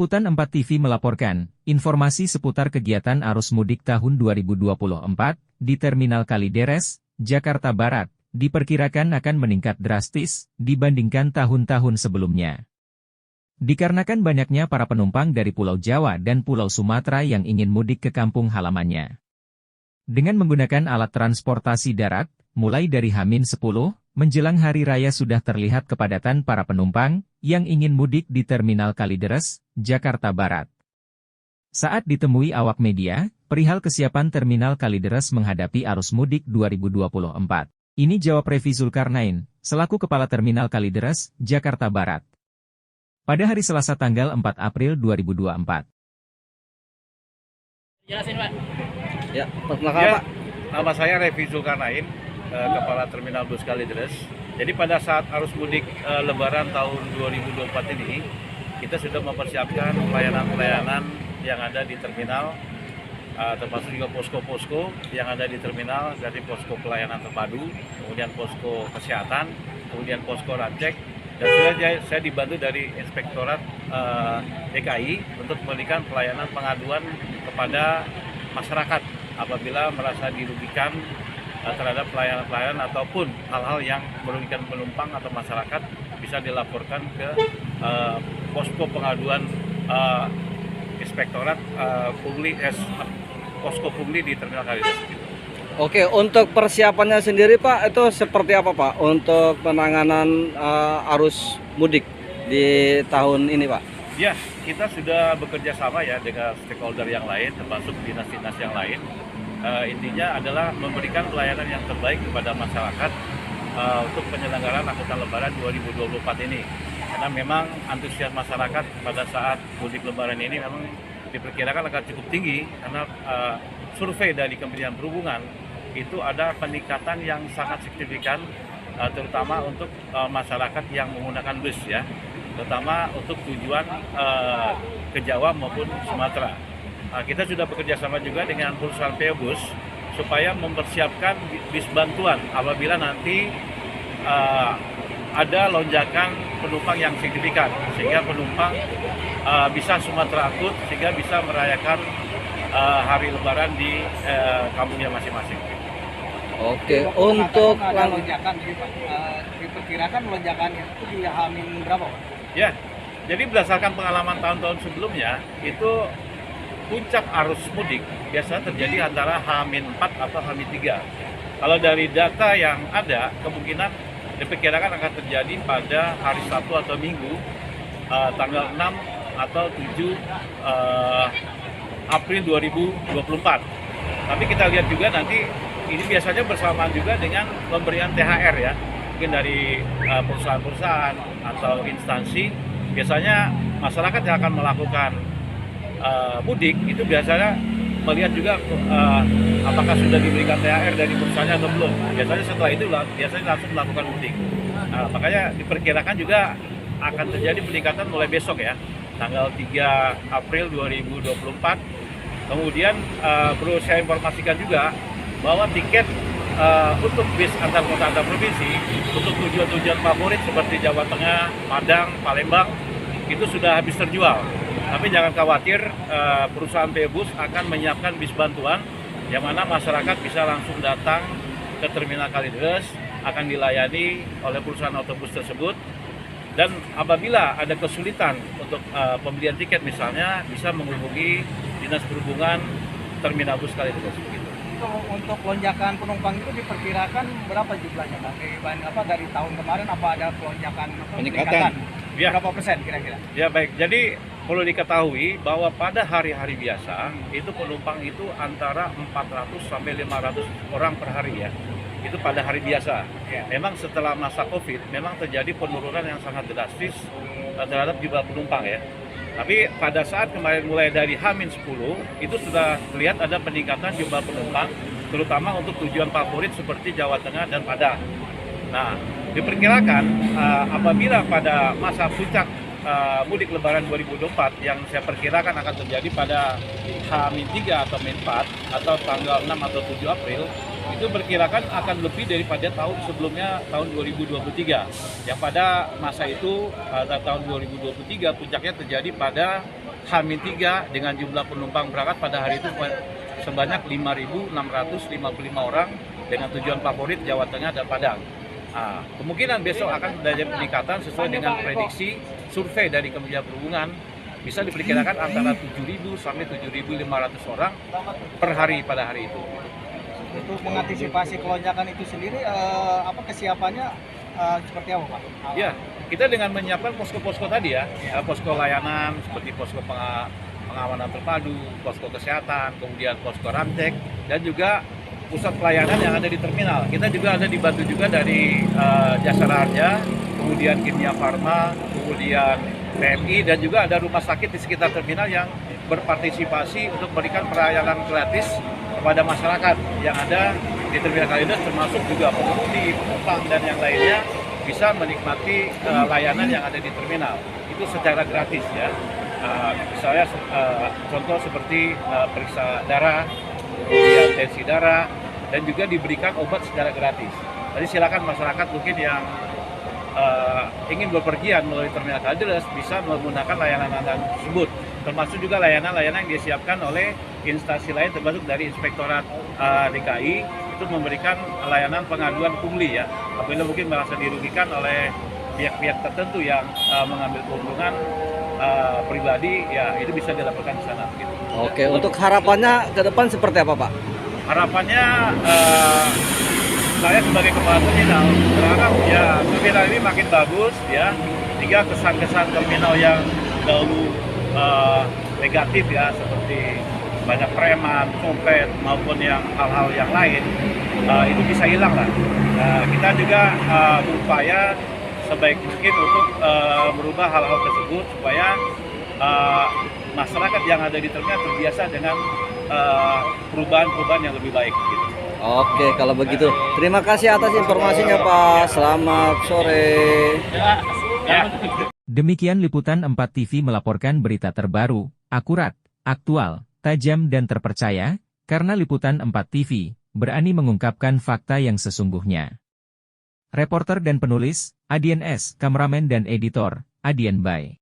Liputan 4 TV melaporkan, informasi seputar kegiatan arus mudik tahun 2024 di Terminal Kalideres, Jakarta Barat, diperkirakan akan meningkat drastis dibandingkan tahun-tahun sebelumnya. Dikarenakan banyaknya para penumpang dari Pulau Jawa dan Pulau Sumatera yang ingin mudik ke kampung halamannya. Dengan menggunakan alat transportasi darat, mulai dari H-10, menjelang Hari Raya sudah terlihat kepadatan para penumpang yang ingin mudik di Terminal Kalideres, Jakarta Barat. Saat ditemui awak media, perihal kesiapan Terminal Kalideres menghadapi arus mudik 2024. Ini jawab Revi Zulkarnain, selaku Kepala Terminal Kalideres, Jakarta Barat. Pada hari Selasa tanggal 4 April 2024. Jelasin, Pak. Ya, perkenalkan Pak. Nama saya Revi Zulkarnain, Kepala Terminal Bus Kalideres. Jadi pada saat arus mudik Lebaran tahun 2024 ini, kita sudah mempersiapkan pelayanan-pelayanan yang ada di terminal, termasuk juga posko-posko yang ada di terminal, dari posko pelayanan terpadu, kemudian posko kesehatan, kemudian posko racek, dan sudah saya dibantu dari Inspektorat DKI untuk memberikan pelayanan pengaduan kepada masyarakat apabila merasa dirugikan terhadap pelayanan-pelayanan ataupun hal-hal yang merugikan penumpang atau masyarakat, bisa dilaporkan ke posko pengaduan Inspektorat Posko Pungli di Terminal Kalideres. Oke, untuk persiapannya sendiri Pak, itu seperti apa Pak untuk penanganan arus mudik di tahun ini Pak? Ya, kita sudah bekerja sama ya dengan stakeholder yang lain, termasuk dinas-dinas yang lain. Intinya adalah memberikan pelayanan yang terbaik kepada masyarakat untuk penyelenggaraan angkutan Lebaran 2024 ini. Karena memang antusias masyarakat pada saat mudik Lebaran ini memang diperkirakan akan cukup tinggi, karena survei dari Kementerian Perhubungan itu ada peningkatan yang sangat signifikan, terutama untuk masyarakat yang menggunakan bus ya, terutama untuk tujuan ke Jawa maupun Sumatera. Kita sudah bekerja sama juga dengan perusahaan PO Bus supaya mempersiapkan bis bantuan apabila nanti ada lonjakan penumpang yang signifikan, sehingga penumpang bisa Sumatera akut, sehingga bisa merayakan hari Lebaran di kampungnya masing-masing. Oke, untuk ada lonjakan, jadi Pak, diperkirakan lonjakan itu di H-min berapa Pak? Ya, jadi berdasarkan pengalaman tahun-tahun sebelumnya, itu puncak arus mudik biasanya terjadi antara H-4 atau H-3. Kalau dari data yang ada, kemungkinan diperkirakan akan terjadi pada hari Sabtu atau Minggu, tanggal 6 atau 7 April 2024. Tapi kita lihat juga nanti, ini biasanya bersamaan juga dengan pemberian THR ya, mungkin dari perusahaan-perusahaan atau instansi. Biasanya masyarakat yang akan melakukan mudik itu biasanya melihat juga apakah sudah diberikan THR dari perusahaannya atau belum. Biasanya setelah itu biasanya langsung melakukan mudik. Makanya diperkirakan juga akan terjadi peningkatan mulai besok ya, tanggal 3 April 2024. Kemudian perlu saya informasikan juga bahwa tiket untuk bis antar kota antar provinsi untuk tujuan-tujuan favorit seperti Jawa Tengah, Padang, Palembang itu sudah habis terjual. Tapi jangan khawatir, perusahaan PO Bus akan menyiapkan bis bantuan yang mana masyarakat bisa langsung datang ke Terminal Kalideres, akan dilayani oleh perusahaan otobus tersebut. Dan apabila ada kesulitan untuk pembelian tiket misalnya, bisa menghubungi Dinas Perhubungan Terminal Bus Kalideres. Untuk lonjakan penumpang itu diperkirakan berapa jumlahnya Pak? Dari tahun kemarin apa ada lonjakan peningkatan? Ya. Berapa persen kira-kira? Ya baik, jadi perlu diketahui bahwa pada hari-hari biasa itu penumpang itu antara 400 sampai 500 orang per hari ya. Itu pada hari biasa. Ya. Memang setelah masa Covid memang terjadi penurunan yang sangat drastis terhadap jumlah penumpang ya. Tapi pada saat kemarin mulai dari H-10 itu sudah terlihat ada peningkatan jumlah penumpang, terutama untuk tujuan favorit seperti Jawa Tengah dan Padang. Nah, diperkirakan apabila pada masa puncak mudik Lebaran 2024 yang saya perkirakan akan terjadi pada H-3 atau H-4 atau tanggal 6 atau 7 April, itu perkirakan akan lebih daripada tahun sebelumnya, tahun 2023. Yang pada masa itu tahun 2023 puncaknya terjadi pada H-3 dengan jumlah penumpang berangkat pada hari itu sebanyak 5.655 orang dengan tujuan favorit Jawa Tengah dan Padang. Nah, kemungkinan besok akan terjadi peningkatan sesuai dengan prediksi survei dari Kementerian Perhubungan, bisa diperkirakan antara 7.000 sampai 7.500 orang per hari pada hari itu. Untuk mengantisipasi kelonjakan itu sendiri, kesiapannya seperti apa, Pak? Ya, kita dengan menyiapkan posko-posko tadi ya, posko layanan seperti posko pengamanan terpadu, posko kesehatan, kemudian posko ramcek, dan juga pusat pelayanan yang ada di terminal. Kita juga ada dibantu juga dari Jasara Harja, kemudian Kimia Farma, kemudian PMI, dan juga ada rumah sakit di sekitar terminal yang berpartisipasi untuk memberikan pelayanan gratis kepada masyarakat yang ada di Terminal Kalideres, termasuk juga pengemudi, penumpang, dan yang lainnya bisa menikmati layanan yang ada di terminal. Itu secara gratis ya. Misalnya contoh seperti periksa darah, kemudian tensi darah, dan juga diberikan obat secara gratis. Jadi silakan masyarakat mungkin yang ingin berpergian melalui Terminal Kalideres bisa menggunakan layanan-layanan tersebut, termasuk juga layanan-layanan yang disiapkan oleh instansi lain, termasuk dari Inspektorat DKI, itu memberikan layanan pengaduan pungli ya, apabila mungkin merasa dirugikan oleh pihak-pihak tertentu yang mengambil keuntungan pribadi, ya itu bisa dilaporkan di sana. Gitu. Oke, untuk harapannya ke depan seperti apa, Pak? Harapannya saya sebagai kepala terminal berharap ya terminal ini makin bagus ya, sehingga kesan-kesan terminal yang dahulu negatif ya, seperti banyak preman, copet maupun yang hal-hal yang lain itu bisa hilang lah. Kita juga berupaya sebaik mungkin untuk merubah hal-hal tersebut supaya masyarakat yang ada di terminal terbiasa dengan perubahan-perubahan yang lebih baik gitu. Oke, kalau begitu terima kasih atas informasinya, Pak. Selamat sore. Demikian liputan 4 TV melaporkan berita terbaru, akurat, aktual, tajam dan terpercaya, karena liputan 4 TV berani mengungkapkan fakta yang sesungguhnya. Reporter dan penulis, Adian S. Kameramen dan editor, Adian Bay.